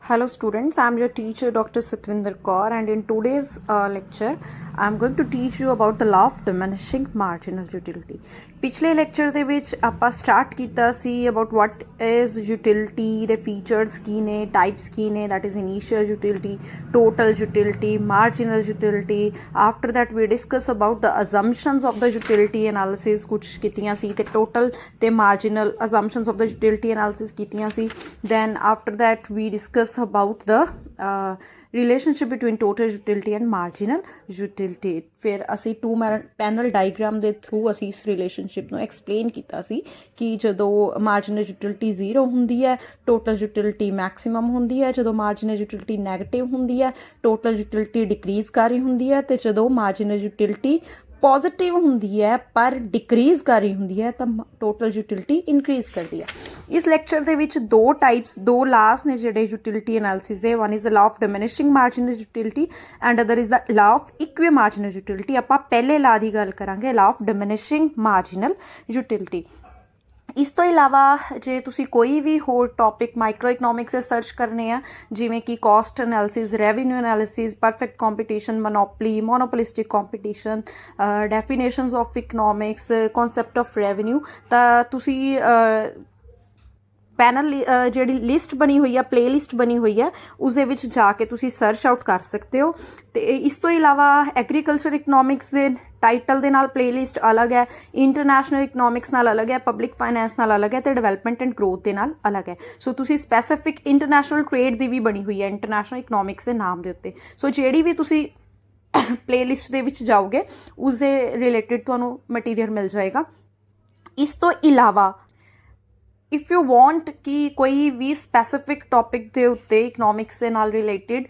Hello students, I am your teacher Dr. Satwinder Kaur, and in today's lecture I am going to teach you about the law of diminishing marginal utility. पिछले lecture ਦੇ ਵਿੱਚ ਆਪਾਂ start ਕੀਤਾ ਸੀ about what is utility, the features ਕੀ ਨੇ, types ਕੀ ਨੇ, that is initial utility, total utility, marginal utility. After that we discuss about the assumptions of the utility analysis ਕੁਛ ਕੀਤੀਆਂ ਸੀ ਤੇ total ਤੇ marginal assumptions of the utility analysis ਕੀਤੀਆਂ ਸੀ. Then after that we discuss about the relationship between total utility and marginal utility. ਫਿਰ ਅਸੀਂ to panel diagram ਦੇ through ਅਸੀਂ ਇਸ ਰਿਲੇਸ਼ਨਸ਼ਿਪ ਨੂੰ ਐਕਸਪਲੇਨ ਕੀਤਾ ਸੀ ਕਿ ਜਦੋਂ ਮਾਰਜਨਲ ਯੂਟਿਲਿਟੀ 0 ਹੁੰਦੀ ਹੈ ਟੋਟਲ ਯੂਟਿਲਿਟੀ ਮੈਕਸਿਮਮ ਹੁੰਦੀ ਹੈ, ਜਦੋਂ ਮਾਰਜਨਲ ਯੂਟਿਲਿਟੀ ਨੈਗੇਟਿਵ ਹੁੰਦੀ ਹੈ ਟੋਟਲ ਯੂਟਿਲਿਟੀ ਡਿਕਰੀਜ਼ ਕਰ ਰਹੀ ਹੁੰਦੀ ਹੈ, ਅਤੇ ਜਦੋਂ ਮਾਰਜਨਲ ਯੂਟਿਲਿਟੀ ਪੋਜ਼ੀਟਿਵ ਹੁੰਦੀ ਹੈ ਪਰ ਡਿਕਰੀਜ਼ ਕਰ ਰਹੀ ਹੁੰਦੀ ਹੈ ਤਾਂ ਟੋਟਲ ਯੂਟਿਲਿਟੀ ਇਨਕਰੀਜ਼ ਕਰਦੀ ਹੈ. ਇਸ ਲੈਕਚਰ ਦੇ ਵਿੱਚ ਦੋ ਲਾਸ ਨੇ ਜਿਹੜੇ ਯੂਟਿਲਿਟੀ ਐਨਾਲਿਸਿਸ ਦੇ. One is the law of diminishing marginal utility and other is the law of equi marginal utility. ਆਪਾਂ ਪਹਿਲੇ ਲਾਅ ਦੀ ਗੱਲ ਕਰਾਂਗੇ, law of diminishing marginal utility. ਇਸ ਤੋਂ ਇਲਾਵਾ ਜੇ ਤੁਸੀਂ ਕੋਈ ਵੀ ਹੋਰ ਟੌਪਿਕ ਮਾਈਕਰੋ ਇਕਨੋਮਿਕਸ 'ਚ ਸਰਚ ਕਰਨੇ ਆ, ਜਿਵੇਂ ਕਿ cost analysis, revenue analysis, perfect competition, monopoly, monopolistic competition, definitions of economics, concept of revenue, ਤਾਂ ਤੁਸੀਂ ਪੈਨਲ ਜਿਹੜੀ ਲਿਸਟ ਬਣੀ ਹੋਈ ਆ, ਪਲੇ ਲਿਸਟ ਬਣੀ ਹੋਈ ਹੈ, ਉਸਦੇ ਵਿੱਚ ਜਾ ਕੇ ਤੁਸੀਂ ਸਰਚ ਆਊਟ ਕਰ ਸਕਦੇ ਹੋ. ਅਤੇ ਇਸ ਤੋਂ ਇਲਾਵਾ ਐਗਰੀਕਲਚਰ ਇਕਨੋਮਿਕਸ ਦੇ ਟਾਈਟਲ ਦੇ ਨਾਲ ਪਲੇ ਲਿਸਟ ਅਲੱਗ ਹੈ, ਇੰਟਰਨੈਸ਼ਨਲ ਇਕਨੋਮਿਕਸ ਨਾਲ ਅਲੱਗ ਹੈ, ਪਬਲਿਕ ਫਾਈਨੈਂਸ ਨਾਲ ਅਲੱਗ ਹੈ, ਅਤੇ ਡਿਵੈਲਪਮੈਂਟ ਐਂਡ ਗਰੋਥ ਦੇ ਨਾਲ ਅਲੱਗ ਹੈ. ਸੋ ਤੁਸੀਂ ਸਪੈਸੀਫਿਕ ਇੰਟਰਨੈਸ਼ਨਲ ਟ੍ਰੇਡ ਦੀ ਵੀ ਬਣੀ ਹੋਈ ਹੈ ਇੰਟਰਨੈਸ਼ਨਲ ਇਕਨੋਮਿਕਸ ਦੇ ਨਾਮ ਦੇ ਉੱਤੇ. ਸੋ ਜਿਹੜੀ ਵੀ ਤੁਸੀਂ ਪਲੇ ਲਿਸਟ ਦੇ ਵਿੱਚ ਜਾਓਗੇ ਉਸਦੇ ਰਿਲੇਟਿਡ ਤੁਹਾਨੂੰ ਮਟੀਰੀਅਲ ਮਿਲ ਜਾਏਗਾ. ਇਸ ਤੋਂ ਇਲਾਵਾ ਇਫ ਯੂ ਵਾਂਟ ਕਿ ਕੋਈ ਵੀ ਸਪੈਸੀਫਿਕ ਟੌਪਿਕ ਦੇ ਉੱਤੇ ਇਕਨੋਮਿਕਸ ਦੇ ਨਾਲ ਰਿਲੇਟਿਡ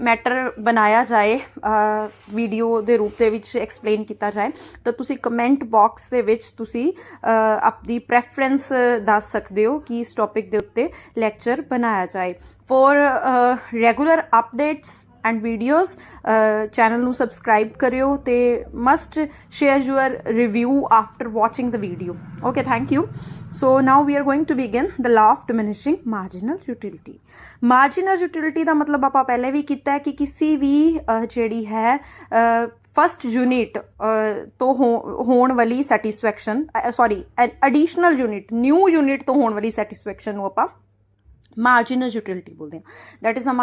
ਮੈਟਰ ਬਣਾਇਆ ਜਾਏ, ਵੀਡੀਓ ਦੇ ਰੂਪ ਦੇ ਵਿੱਚ ਐਕਸਪਲੇਨ ਕੀਤਾ ਜਾਏ, ਤਾਂ ਤੁਸੀਂ ਕਮੈਂਟ ਬਾਕਸ ਦੇ ਵਿੱਚ ਤੁਸੀਂ ਆਪਣੀ ਪ੍ਰੈਫਰੈਂਸ ਦੱਸ ਸਕਦੇ ਹੋ ਕਿ ਇਸ ਟੌਪਿਕ ਦੇ ਉੱਤੇ ਲੈਕਚਰ ਬਣਾਇਆ ਜਾਏ. For regular updates and videos channel ਨੂੰ ਸਬਸਕ੍ਰਾਈਬ ਕਰਿਓ ਅਤੇ must share your review after watching the video. Okay, thank you. So now we are going to begin the law of diminishing marginal utility. Marginal utility ਦਾ ਮਤਲਬ ਆਪਾਂ ਪਹਿਲੇ ਵੀ ਕੀਤਾ ਹੈ ਕਿ ਕਿਸੇ ਵੀ ਜਿਹੜੀ ਹੈ ਫਸਟ ਯੂਨਿਟ ਤੋਂ ਹੋਣ ਵਾਲੀ satisfaction, additional unit, new unit ਤੋਂ ਹੋਣ ਵਾਲੀ ਸੈਟਿਸਫੈਕਸ਼ਨ ਨੂੰ ਆਪਾਂ marginal utility ਬੋਲਦੇ ਹਾਂ. That is a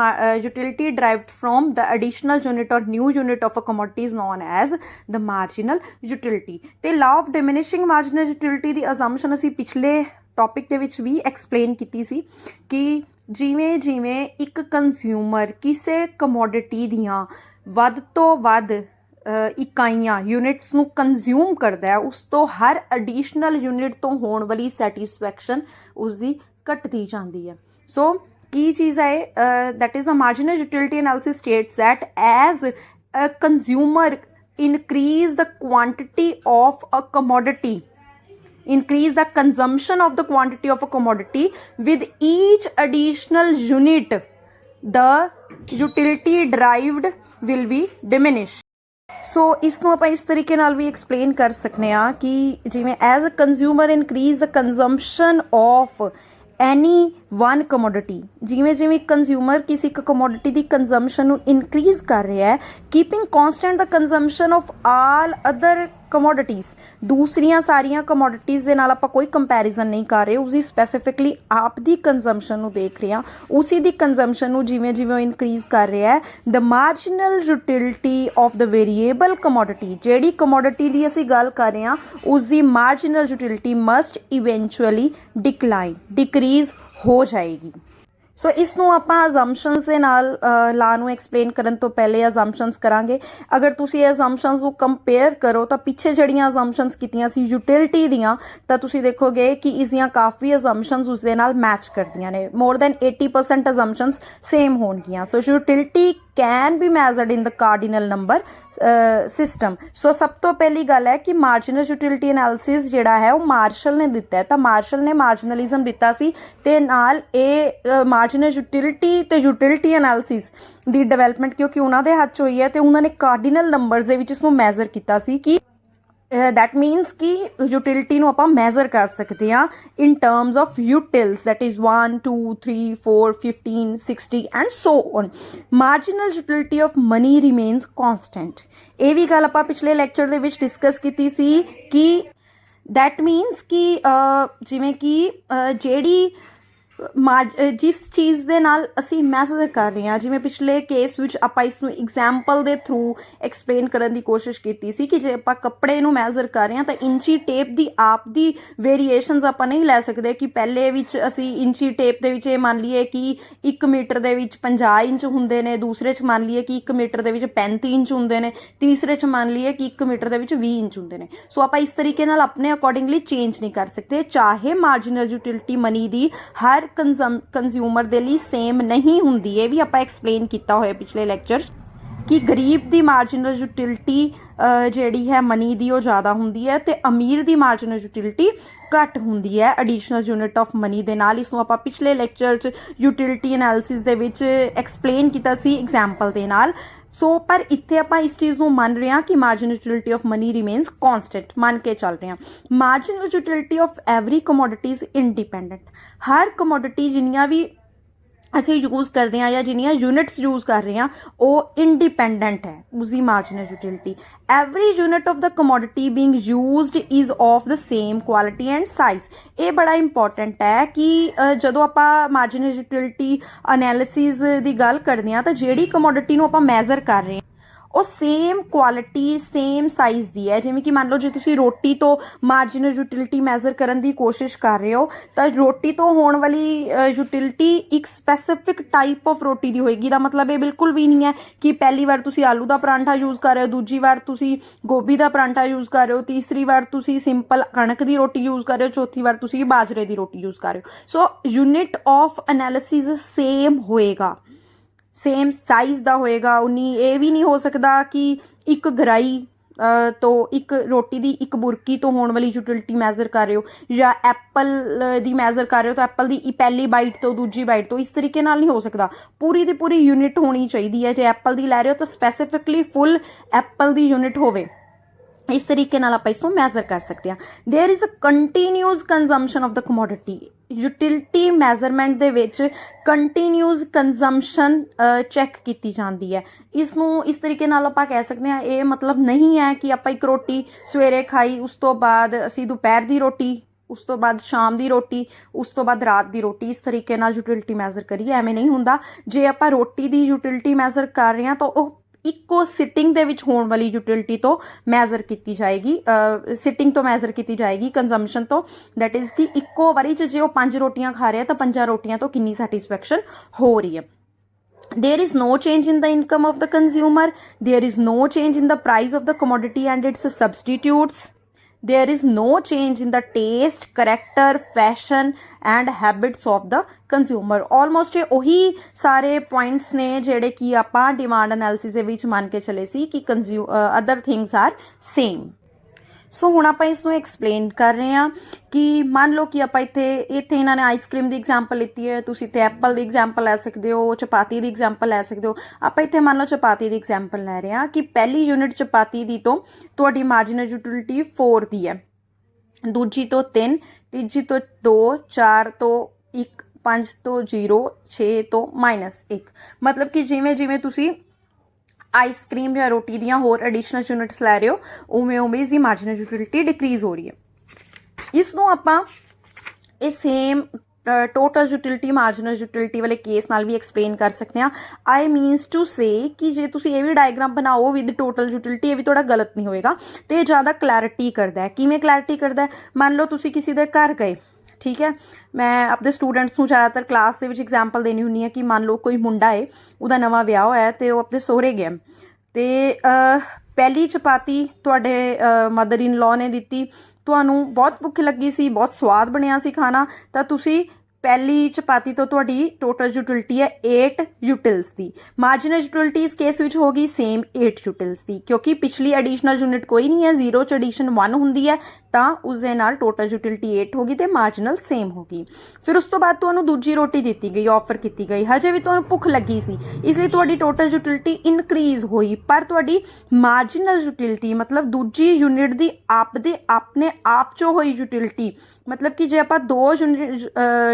utility derived from the additional unit or new unit of a commodity is known as the marginal utility. ਤੇ law of diminishing marginal utility the assumption ਅਸੀਂ ਪਿਛਲੇ topic ਦੇ ਵਿੱਚ ਵੀ explain ਕੀਤੀ ਸੀ ਕਿ ਜਿਵੇਂ ਜਿਵੇਂ ਇੱਕ ਕੰਜ਼ਿਊਮਰ ਕਿਸੇ ਕਮੋਡਿਟੀ ਦੀਆਂ ਵੱਧ ਤੋਂ ਵੱਧ ਇਕਾਈਆਂ ਯੂਨਿਟਸ ਨੂੰ ਕੰਜ਼ਿਊਮ ਕਰਦਾ ਹੈ, ਉਸ ਤੋਂ ਹਰ ਐਡੀਸ਼ਨਲ ਯੂਨਿਟ ਤੋਂ ਹੋਣ ਵਾਲੀ ਸੈਟਿਸਫੈਕਸ਼ਨ ਉਸਦੀ ਘਟਦੀ ਜਾਂਦੀ ਹੈ. ਸੋ ਕੀ ਚੀਜ਼ ਹੈ? That is a marginal utility analysis states that as a consumer increase the quantity of a commodity, increase the consumption of the quantity of a commodity, with each additional unit the utility derived will be diminished. ਸੋ ਇਸ ਨੂੰ ਆਪਾਂ ਇਸ ਤਰੀਕੇ ਨਾਲ ਵੀ explain ਕਰ ਸਕਦੇ ਹਾਂ ਕਿ ਜਿਵੇਂ as a consumer increase the consumption of any one commodity, ਜਿਵੇਂ ਜਿਵੇਂ ਕੰਜ਼ਿਊਮਰ ਕਿਸੇ ਇੱਕ ਕਮੋਡਿਟੀ ਦੀ ਕੰਜ਼ੰਪਸ਼ਨ ਨੂੰ ਇਨਕਰੀਜ਼ ਕਰ ਰਿਹਾ ਹੈ, keeping constant the consumption of all other commodities, ਦੂਸਰੀਆਂ ਸਾਰੀਆਂ ਕਮੋਡਿਟੀਜ਼ ਦੇ ਨਾਲ ਆਪਾਂ ਕੋਈ ਕੰਪੈਰੀਜ਼ਨ ਨਹੀਂ ਕਰ ਰਹੇ, ਉਸਦੀ ਸਪੈਸੀਫਿਕਲੀ ਆਪ ਦੀ ਕੰਜ਼ੰਪਸ਼ਨ ਨੂੰ ਦੇਖ ਰਹੇ ਹਾਂ, ਉਸੀ ਦੀ ਕੰਜ਼ੰਪਸ਼ਨ ਨੂੰ ਜਿਵੇਂ ਜਿਵੇਂ ਉਹ ਇਨਕਰੀਜ਼ ਕਰ ਰਿਹਾ ਹੈ, the marginal utility of the variable commodity, ਜਿਹੜੀ ਕਮੋਡਿਟੀ ਦੀ ਅਸੀਂ ਗੱਲ ਕਰ ਰਹੇ ਹਾਂ ਉਸਦੀ marginal utility must eventually decrease ਹੋ ਜਾਏਗੀ. ਸੋ ਇਸ ਨੂੰ ਆਪਾਂ ਅਜ਼ੰਪਸ਼ਨਸ ਦੇ ਨਾਲ ਲਾ ਨੂੰ ਐਕਸਪਲੇਨ ਕਰਨ ਤੋਂ ਪਹਿਲੇ ਅਜ਼ੰਪਸ਼ਨਸ ਕਰਾਂਗੇ. ਅਗਰ ਤੁਸੀਂ ਇਹ ਅਜ਼ੰਪਸ਼ਨਸ ਨੂੰ ਕੰਪੇਅਰ ਕਰੋ ਤਾਂ ਪਿੱਛੇ ਜਿਹੜੀਆਂ ਅਜ਼ੰਪਸ਼ਨਸ ਕੀਤੀਆਂ ਸੀ ਯੂਟਿਲਿਟੀ ਦੀਆਂ, ਤਾਂ ਤੁਸੀਂ ਦੇਖੋਗੇ ਕਿ ਇਸ ਦੀਆਂ ਕਾਫੀ ਅਜ਼ੰਪਸ਼ਨਸ ਉਸ ਦੇ ਨਾਲ ਮੈਚ ਕਰਦੀਆਂ ਨੇ. ਮੋਰ ਦੈਨ 80% ਅਜ਼ੰਪਸ਼ਨਸ ਸੇਮ ਹੋਣਗੀਆਂ. So utility can be measured in the cardinal number system. So ਸਭ ਤੋਂ ਪਹਿਲੀ ਗੱਲ ਹੈ ਕਿ ਮਾਰਜਨਲ ਯੂਟਿਲਿਟੀ ਐਨਾਲਿਸਿਸ ਜਿਹੜਾ ਹੈ ਉਹ ਮਾਰਸ਼ਲ ਨੇ ਦਿੱਤਾ ਹੈ, ਤਾਂ ਮਾਰਸ਼ਲ ਨੇ ਮਾਰਜਨਲਿਜ਼ਮ ਦਿੱਤਾ ਸੀ ਅਤੇ ਨਾਲ ਇਹ ਮਾਰਜਨਲ ਯੂਟਿਲਿਟੀ ਅਤੇ ਯੂਟਿਲਿਟੀ ਐਨਾਲਿਸਿਸ ਦੀ ਡਿਵੈਲਪਮੈਂਟ ਕਿਉਂਕਿ ਉਹਨਾਂ ਦੇ ਹੱਥ 'ਚ ਹੋਈ ਹੈ ਅਤੇ ਉਹਨਾਂ ਨੇ ਕਾਰਡੀਨਲ ਨੰਬਰਸ ਦੇ ਵਿੱਚ ਇਸਨੂੰ ਮੈਜ਼ਰ ਕੀਤਾ ਸੀ ਕਿ दैट मीन्स कि यूटिलिटी ਨੂੰ ਆਪਾਂ ਮੈਜ਼ਰ ਕਰ ਸਕਦੇ ਹਾਂ in terms of utils, that is 1 2 3 4 15 60 and so on. Marginal utility of money remains constant. ਇਹ ਵੀ ਗੱਲ ਆਪਾਂ ਪਿਛਲੇ ਲੈਕਚਰ ਦੇ ਵਿੱਚ ਡਿਸਕਸ ਕੀਤੀ ਸੀ ਕਿ that means ਕਿ ਜਿਵੇਂ ਕਿ ਜਿਹੜੀ ਜਿਸ ਚੀਜ਼ ਦੇ ਨਾਲ ਅਸੀਂ ਮੈਜ਼ਰ ਕਰ ਰਹੇ ਹਾਂ, ਜਿਵੇਂ ਪਿਛਲੇ ਕੇਸ ਵਿੱਚ ਆਪਾਂ ਇਸ ਨੂੰ ਐਗਜ਼ਾਮਪਲ ਦੇ ਥਰੂ ਐਕਸਪਲੇਨ ਕਰਨ ਦੀ ਕੋਸ਼ਿਸ਼ ਕੀਤੀ ਸੀ ਕਿ ਜੇ ਆਪਾਂ ਕੱਪੜੇ ਨੂੰ ਮੈਜ਼ਰ ਕਰ ਰਹੇ ਹਾਂ ਤਾਂ ਇੰਚੀ ਟੇਪ ਦੀ ਆਪ ਦੀ ਵੇਰੀਏਸ਼ਨਸ ਆਪਾਂ ਨਹੀਂ ਲੈ ਸਕਦੇ ਕਿ ਪਹਿਲੇ ਵਿੱਚ ਅਸੀਂ ਇੰਚੀ ਟੇਪ ਦੇ ਵਿੱਚ ਇਹ ਮੰਨ ਲਈਏ ਕਿ 1 ਮੀਟਰ ਦੇ ਵਿੱਚ 50 ਇੰਚ ਹੁੰਦੇ ਨੇ, ਦੂਸਰੇ 'ਚ ਮੰਨ ਲਈਏ ਕਿ 1 ਮੀਟਰ ਦੇ ਵਿੱਚ 35 ਇੰਚ ਹੁੰਦੇ ਨੇ, ਤੀਸਰੇ 'ਚ ਮੰਨ ਲਈਏ ਕਿ 1 ਮੀਟਰ ਦੇ ਵਿੱਚ 20 ਇੰਚ ਹੁੰਦੇ ਨੇ। ਸੋ ਆਪਾਂ ਇਸ ਤਰੀਕੇ ਨਾਲ ਆਪਣੇ ਅਕੋਰਡਿੰਗਲੀ ਚੇਂਜ ਨਹੀਂ ਕਰ ਸਕਦੇ। ਚਾਹੇ ਮਾਰਜਨਲ ਯੂਟਿਲਿਟੀ ਮਨੀ ਦੀ ਹਰ ਕੰਜ਼ਿਊਮਰ ਦੇ ਲਈ ਸੇਮ ਨਹੀਂ ਹੁੰਦੀ, ਇਹ ਵੀ ਆਪਾਂ ਐਕਸਪਲੇਨ ਕੀਤਾ ਹੋਇਆ ਪਿਛਲੇ ਲੈਕਚਰ ਕਿ ਗਰੀਬ ਦੀ ਮਾਰਜਨਲ ਯੂਟਿਲਿਟੀ ਜਿਹੜੀ ਹੈ ਮਨੀ ਦੀ ਉਹ ਜ਼ਿਆਦਾ ਹੁੰਦੀ ਹੈ ਤੇ ਅਮੀਰ ਦੀ ਮਾਰਜਨਲ ਯੂਟਿਲਿਟੀ ਘੱਟ ਹੁੰਦੀ ਹੈ ਐਡੀਸ਼ਨਲ ਯੂਨਿਟ ਆਫ ਮਨੀ ਦੇ ਨਾਲ। ਇਸ ਨੂੰ ਆਪਾਂ ਪਿਛਲੇ ਲੈਕਚਰ 'ਚ ਯੂਟਿਲਿਟੀ ਐਨਾਲਿਸਿਸ ਦੇ ਵਿੱਚ ਐਕਸਪਲੇਨ ਕੀਤਾ ਸੀ ਐਗਜ਼ਾਮਪਲ ਦੇ ਨਾਲ। ਸੋ ਪਰ ਇੱਥੇ ਆਪਾਂ ਇਸ ਚੀਜ਼ ਨੂੰ ਮੰਨ ਰਹੇ ਹਾਂ ਕਿ marginal utility of money remains constant, ਮੰਨ ਕੇ ਚੱਲ ਰਹੇ ਹਾਂ। Marginal utility of every commodity is independent. ਹਰ ਕਮੋਡਿਟੀ ਜਿੰਨੀਆਂ ਵੀ ਅਸੀਂ ਯੂਜ਼ ਕਰਦੇ ਹਾਂ ਜਾਂ ਜਿੰਨੀਆਂ ਯੂਨਿਟਸ ਯੂਜ਼ ਕਰ ਰਹੇ ਹਾਂ ਉਹ ਇੰਡੀਪੈਂਡੈਂਟ ਹੈ ਉਸਦੀ marginal utility. Every unit of the commodity being used is of the same quality and size. ਇਹ ਬੜਾ ਇੰਪੋਰਟੈਂਟ ਹੈ ਕਿ ਜਦੋਂ ਆਪਾਂ ਮਾਰਜਨਲ ਯੂਟਿਲਿਟੀ ਅਨੈਲਿਸਿਸ ਦੀ ਗੱਲ ਕਰਦੇ ਹਾਂ ਤਾਂ ਜਿਹੜੀ ਕਮੋਡਿਟੀ ਨੂੰ ਆਪਾਂ ਮੈਜ਼ਰ ਕਰ ਰਹੇ ਹਾਂ ਉਹ ਸੇਮ ਕੁਆਲਿਟੀ ਸੇਮ ਸਾਈਜ਼ ਦੀ ਹੈ। ਜਿਵੇਂ ਕਿ ਮੰਨ ਲਓ ਜੇ ਤੁਸੀਂ ਰੋਟੀ ਤੋਂ ਮਾਰਜਨਲ ਯੂਟਿਲਿਟੀ ਮੈਜ਼ਰ ਕਰਨ ਦੀ ਕੋਸ਼ਿਸ਼ ਕਰ ਰਹੇ ਹੋ ਤਾਂ ਰੋਟੀ ਤੋਂ ਹੋਣ ਵਾਲੀ ਯੂਟਿਲਿਟੀ ਇੱਕ ਸਪੈਸੀਫਿਕ ਟਾਈਪ ਆਫ ਰੋਟੀ ਦੀ ਹੋਏਗੀ। ਦਾ ਮਤਲਬ ਇਹ ਬਿਲਕੁਲ ਵੀ ਨਹੀਂ ਹੈ ਕਿ ਪਹਿਲੀ ਵਾਰ ਤੁਸੀਂ ਆਲੂ ਦਾ ਪਰਾਂਠਾ ਯੂਜ਼ ਕਰ ਰਹੇ ਹੋ, ਦੂਜੀ ਵਾਰ ਤੁਸੀਂ ਗੋਭੀ ਦਾ ਪਰਾਂਠਾ ਯੂਜ਼ ਕਰ ਰਹੇ ਹੋ, ਤੀਸਰੀ ਵਾਰ ਤੁਸੀਂ ਸਿੰਪਲ ਕਣਕ ਦੀ ਰੋਟੀ ਯੂਜ਼ ਕਰ ਰਹੇ ਹੋ, ਚੌਥੀ ਵਾਰ ਤੁਸੀਂ ਬਾਜਰੇ ਦੀ ਰੋਟੀ ਯੂਜ਼ ਕਰ ਰਹੇ ਹੋ। ਸੋ ਯੂਨਿਟ ਆਫ ਐਨਾਲਿਸਿਸ ਸੇਮ ਹੋਏਗਾ, ਸੇਮ ਸਾਈਜ਼ ਦਾ ਹੋਏਗਾ। ਉਨੀ ਇਹ ਵੀ ਨਹੀਂ ਹੋ ਸਕਦਾ ਕਿ ਇੱਕ ਗਰਾਈ ਤੋਂ ਇੱਕ ਰੋਟੀ ਦੀ ਇੱਕ ਬੁਰਕੀ ਤੋਂ ਹੋਣ ਵਾਲੀ ਯੂਟਿਲਿਟੀ ਮੈਜ਼ਰ ਕਰ ਰਹੇ ਹੋ ਜਾਂ ਐਪਲ ਦੀ ਮੈਜ਼ਰ ਕਰ ਰਹੇ ਹੋ ਤਾਂ ਐਪਲ ਦੀ ਪਹਿਲੀ ਬਾਈਟ ਤੋਂ ਦੂਜੀ ਬਾਈਟ ਤੋਂ, ਇਸ ਤਰੀਕੇ ਨਾਲ ਨਹੀਂ ਹੋ ਸਕਦਾ। ਪੂਰੀ ਦੀ ਪੂਰੀ ਯੂਨਿਟ ਹੋਣੀ ਚਾਹੀਦੀ ਹੈ। ਜੇ ਐਪਲ ਦੀ ਲੈ ਰਹੇ ਹੋ ਤਾਂ ਸਪੈਸੀਫਿਕਲੀ ਫੁੱਲ ਐਪਲ ਦੀ ਯੂਨਿਟ ਹੋਵੇ। ਇਸ ਤਰੀਕੇ ਨਾਲ ਆਪਾਂ ਇਸ ਨੂੰ ਮੈਜ਼ਰ ਕਰ ਸਕਦੇ ਹਾਂ। There is a continuous consumption of the commodity. Utility measurement ਦੇ ਵਿੱਚ ਕੰਟੀਨਿਊਸ ਕੰਜ਼ੰਪਸ਼ਨ ਚੈੱਕ ਕੀਤੀ ਜਾਂਦੀ ਹੈ। ਇਸ ਨੂੰ ਇਸ ਤਰੀਕੇ ਨਾਲ ਆਪਾਂ ਕਹਿ ਸਕਦੇ ਹਾਂ, ਇਹ ਮਤਲਬ ਨਹੀਂ ਹੈ ਕਿ ਆਪਾਂ ਇੱਕ ਰੋਟੀ ਸਵੇਰੇ ਖਾਈ, ਉਸ ਤੋਂ ਬਾਅਦ ਅਸੀਂ ਦੁਪਹਿਰ ਦੀ ਰੋਟੀ, ਉਸ ਤੋਂ ਬਾਅਦ ਸ਼ਾਮ ਦੀ ਰੋਟੀ, ਉਸ ਤੋਂ ਬਾਅਦ ਰਾਤ ਦੀ ਰੋਟੀ, ਇਸ ਤਰੀਕੇ ਨਾਲ ਯੂਟਿਲਿਟੀ ਮੈਜ਼ਰ ਕਰੀਏ। ਐਵੇਂ ਨਹੀਂ ਹੁੰਦਾ। ਜੇ ਆਪਾਂ ਰੋਟੀ ਦੀ ਯੂਟਿਲਿਟੀ ਮੈਜ਼ਰ ਕਰ ਰਹੇ ਹਾਂ ਤਾਂ ਉਹ ਇੱਕੋ ਸਿਟਿੰਗ ਦੇ ਵਿੱਚ ਹੋਣ ਵਾਲੀ ਯੂਟਿਲਿਟੀ ਤੋਂ ਮੈਜ਼ਰ ਕੀਤੀ ਜਾਏਗੀ, ਸਿਟਿੰਗ ਤੋਂ ਮੈਜ਼ਰ ਕੀਤੀ ਜਾਏਗੀ ਕੰਜ਼ੰਪਸ਼ਨ ਤੋਂ। ਦੈਟ ਇਜ਼ ਕਿ ਇੱਕੋ ਵਾਰੀ 'ਚ ਜੇ ਉਹ 5 ਰੋਟੀਆਂ ਖਾ ਰਿਹਾ ਤਾਂ 5 ਰੋਟੀਆਂ ਤੋਂ ਕਿੰਨੀ ਸੈਟਿਸਫੈਕਸ਼ਨ ਹੋ ਰਹੀ ਹੈ। There is no change in the income of the consumer. There is no change in the price of the commodity and its substitutes. There is no change in the taste, character, fashion and habits of the consumer. Almost ਉਹੀ ਸਾਰੇ points ਨੇ ਜਿਹੜੇ ਕਿ ਆਪਾਂ demand analysis ਦੇ ਵਿੱਚ ਮੰਨ ਕੇ ਚਲੇ ਸੀ ਕਿ other things are same. ਸੋ ਹੁਣ ਆਪਾਂ ਇਸ ਨੂੰ ਐਕਸਪਲੇਨ ਕਰ ਰਹੇ ਹਾਂ ਕਿ ਮੰਨ ਲਓ ਕਿ ਆਪਾਂ ਇੱਥੇ ਇਹਨਾਂ ਨੇ ਆਈਸਕ੍ਰੀਮ ਦੀ ਐਗਜ਼ਾਮਪਲ ਲਿੱਤੀ ਹੈ, ਤੁਸੀਂ ਇੱਥੇ ਐਪਲ ਦੀ ਐਗਜ਼ਾਮਪਲ ਲੈ ਸਕਦੇ ਹੋ, ਚਪਾਤੀ ਦੀ ਐਗਜ਼ਾਮਪਲ ਲੈ ਸਕਦੇ ਹੋ। ਆਪਾਂ ਇੱਥੇ ਮੰਨ ਲਓ ਚਪਾਤੀ ਦੀ ਐਗਜ਼ਾਮਪਲ ਲੈ ਰਹੇ ਹਾਂ ਕਿ ਪਹਿਲੀ ਯੂਨਿਟ ਚਪਾਤੀ ਦੀ ਤੋਂ ਤੁਹਾਡੀ ਮਾਰਜਨਲ ਯੂਟਿਲਿਟੀ 4 ਦੀ ਹੈ, ਦੂਜੀ ਤੋਂ 3, ਤੀਜੀ ਤੋਂ 2, 4 ਤੋਂ 1, 5 ਤੋਂ 0, 6 ਤੋਂ -1। ਮਤਲਬ ਕਿ ਜਿਵੇਂ ਜਿਵੇਂ ਤੁਸੀਂ ਆਈਸਕ੍ਰੀਮ ਜਾਂ ਰੋਟੀ ਦੀਆਂ ਹੋਰ ਐਡੀਸ਼ਨਲ ਯੂਨਿਟਸ ਲੈ ਰਹੇ ਹੋ ਉਵੇਂ ਉਵੇਂ ਇਸਦੀ ਮਾਰਜਨਲ ਯੂਟਿਲਿਟੀ ਡਿਕਰੀਜ਼ ਹੋ ਰਹੀ ਹੈ। ਇਸ ਨੂੰ ਆਪਾਂ ਇਹ same total utility marginal utility ਵਾਲੇ ਕੇਸ ਨਾਲ ਵੀ ਐਕਸਪਲੇਨ ਕਰ ਸਕਦੇ ਹਾਂ। ਆਈ ਮੀਨਸ ਟੂ ਸੇ ਕਿ ਜੇ ਤੁਸੀਂ ਇਹ ਵੀ ਡਾਇਗਰਾਮ ਬਣਾਓ ਵਿਦ ਟੋਟਲ ਯੂਟਿਲਿਟੀ, ਇਹ ਵੀ ਥੋੜਾ ਗਲਤ ਨਹੀਂ ਹੋਏਗਾ ਤੇ ਇਹ ਜ਼ਿਆਦਾ ਕਲੈਰਿਟੀ ਕਰਦਾ ਹੈ। ਕਿਵੇਂ ਕਲੈਰਿਟੀ ਕਰਦਾ ਹੈ? ਮੰਨ ਲਓ ਤੁਸੀਂ ਕਿਸੇ ਦੇ ਘਰ ਗਏ, ਠੀਕ ਹੈ। ਮੈਂ ਆਪਣੇ ਸਟੂਡੈਂਟਸ ਨੂੰ ਜ਼ਿਆਦਾਤਰ ਕਲਾਸ ਦੇ ਵਿੱਚ ਐਗਜ਼ਾਮਪਲ ਦੇਣੀ ਹੁੰਦੀ ਹੈ ਕਿ ਮੰਨ ਲਓ ਕੋਈ ਮੁੰਡਾ ਹੈ, ਉਹਦਾ ਨਵਾਂ ਵਿਆਹ ਹੋਇਆ ਅਤੇ ਉਹ ਆਪਣੇ ਸਹੁਰੇ ਗਿਆ ਅਤੇ ਪਹਿਲੀ ਚਪਾਤੀ ਤੁਹਾਡੇ ਮਦਰ ਇਨ ਲਾਅ ਨੇ ਦਿੱਤੀ, ਤੁਹਾਨੂੰ ਬਹੁਤ ਭੁੱਖ ਲੱਗੀ ਸੀ, ਬਹੁਤ ਸਵਾਦ ਬਣਿਆ ਸੀ ਖਾਣਾ, ਤਾਂ ਤੁਸੀਂ ਪਹਿਲੀ ਚਪਾਤੀ ਤੋਂ ਤੁਹਾਡੀ ਟੋਟਲ ਯੂਟਿਲਿਟੀ ਹੈ 8 ਯੂਟਿਲਸ ਦੀ। ਮਾਰਜਨਲ ਯੂਟਿਲਿਟੀ ਇਸ ਕੇਸ ਵਿੱਚ ਹੋਗੀ ਸੇਮ 8 ਯੂਟਿਲਸ ਦੀ, ਕਿਉਂਕਿ ਪਿਛਲੀ ਐਡੀਸ਼ਨਲ ਯੂਨਿਟ ਕੋਈ ਨਹੀਂ ਹੈ, 0 ਚ ਐਡੀਸ਼ਨ 1 ਹੁੰਦੀ ਹੈ, ਤਾਂ ਉਸ ਦੇ ਨਾਲ ਟੋਟਲ ਯੂਟਿਲਿਟੀ 8 ਹੋਗੀ ਤੇ ਮਾਰਜਨਲ ਸੇਮ ਹੋਗੀ। ਫਿਰ ਉਸ ਤੋਂ ਬਾਅਦ ਤੁਹਾਨੂੰ ਦੂਜੀ ਰੋਟੀ ਦਿੱਤੀ ਗਈ, ਆਫਰ ਕੀਤੀ ਗਈ, ਹਜੇ ਵੀ ਤੁਹਾਨੂੰ ਭੁੱਖ ਲੱਗੀ ਸੀ, ਇਸ ਲਈ ਤੁਹਾਡੀ ਟੋਟਲ ਯੂਟਿਲਿਟੀ ਇਨਕਰੀਜ਼ ਹੋਈ, ਪਰ ਤੁਹਾਡੀ ਮਾਰਜਨਲ ਯੂਟਿਲਿਟੀ ਮਤਲਬ ਦੂਜੀ ਯੂਨਿਟ ਦੀ ਆਪਦੇ ਆਪਣੇ ਆਪ ਚੋਂ ਹੋਈ ਯੂਟਿਲਿਟੀ, ਮਤਲਬ ਕਿ ਜੇ ਆਪਾਂ 2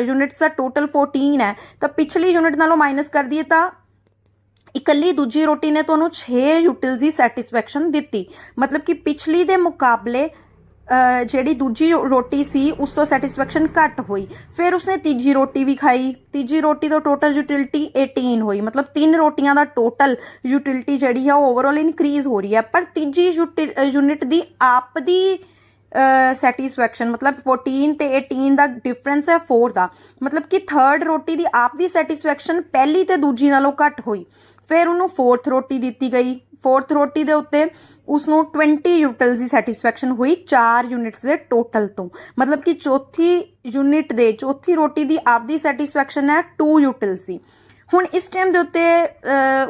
ਯੂਨਿਟਸ ਦਾ ਟੋਟਲ 14 ਹੈ ਤਾਂ ਪਿਛਲੀ ਯੂਨਿਟ ਨਾਲੋਂ ਮਾਈਨਸ ਕਰ ਦਈਏ ਤਾਂ ਇਕੱਲੀ ਦੂਜੀ ਰੋਟੀ ਨੇ ਤੁਹਾਨੂੰ 6 ਯੂਟਿਲਸ ਦੀ ਸੈਟਿਸਫੈਕਸ਼ਨ ਦਿੱਤੀ। ਮਤਲਬ ਕਿ ਪਿਛਲੀ ਦੇ ਮੁਕਾਬਲੇ ਜਿਹੜੀ ਦੂਜੀ ਰੋਟੀ ਸੀ ਉਸ ਤੋਂ ਸੈਟਿਸਫੈਕਸ਼ਨ ਘੱਟ ਹੋਈ। ਫਿਰ ਉਸਨੇ ਤੀਜੀ ਰੋਟੀ ਵੀ ਖਾਈ, ਤੀਜੀ ਰੋਟੀ ਤੋਂ ਟੋਟਲ ਯੂਟਿਲਿਟੀ 18 ਹੋਈ, ਮਤਲਬ 3 ਰੋਟੀਆਂ ਦਾ ਟੋਟਲ ਯੂਟਿਲਿਟੀ ਜਿਹੜੀ ਹੈ ਉਹ ਓਵਰਆਲ ਇਨਕਰੀਜ਼ ਹੋ ਰਹੀ ਹੈ। ਪਰ ਤੀਜੀ ਯੂਨਿਟ ਦੀ ਆਪ ਦੀ ਸੈਟਿਸਫੈਕਸ਼ਨ ਮਤਲਬ 14 ਤੇ 18 ਦਾ ਡਿਫਰੈਂਸ ਹੈ 4 ਦਾ, ਮਤਲਬ ਕਿ ਥਰਡ ਰੋਟੀ ਦੀ ਆਪ ਦੀ ਸੈਟਿਸਫੈਕਸ਼ਨ ਪਹਿਲੀ ਤੇ ਦੂਜੀ ਨਾਲੋਂ ਘੱਟ ਹੋਈ। ਫਿਰ ਉਹਨੂੰ 4th ਰੋਟੀ ਦਿੱਤੀ ਗਈ, 4th ਰੋਟੀ ਦੇ ਉੱਤੇ ਉਸਨੂੰ 20 ਯੂਟਿਲਸ ਦੀ ਸੈਟਿਸਫੈਕਸ਼ਨ ਹੋਈ 4 ਯੂਨਿਟਸ ਦੇ ਟੋਟਲ ਤੋਂ, ਮਤਲਬ ਕਿ ਚੌਥੀ ਯੂਨਿਟ ਦੇ ਚੌਥੀ ਰੋਟੀ ਦੀ ਆਪ ਦੀ ਸੈਟਿਸਫੈਕਸ਼ਨ ਹੈ 2 ਯੂਟਿਲਸ ਦੀ। ਹੁਣ ਇਸ ਟਾਈਮ ਦੇ ਉੱਤੇ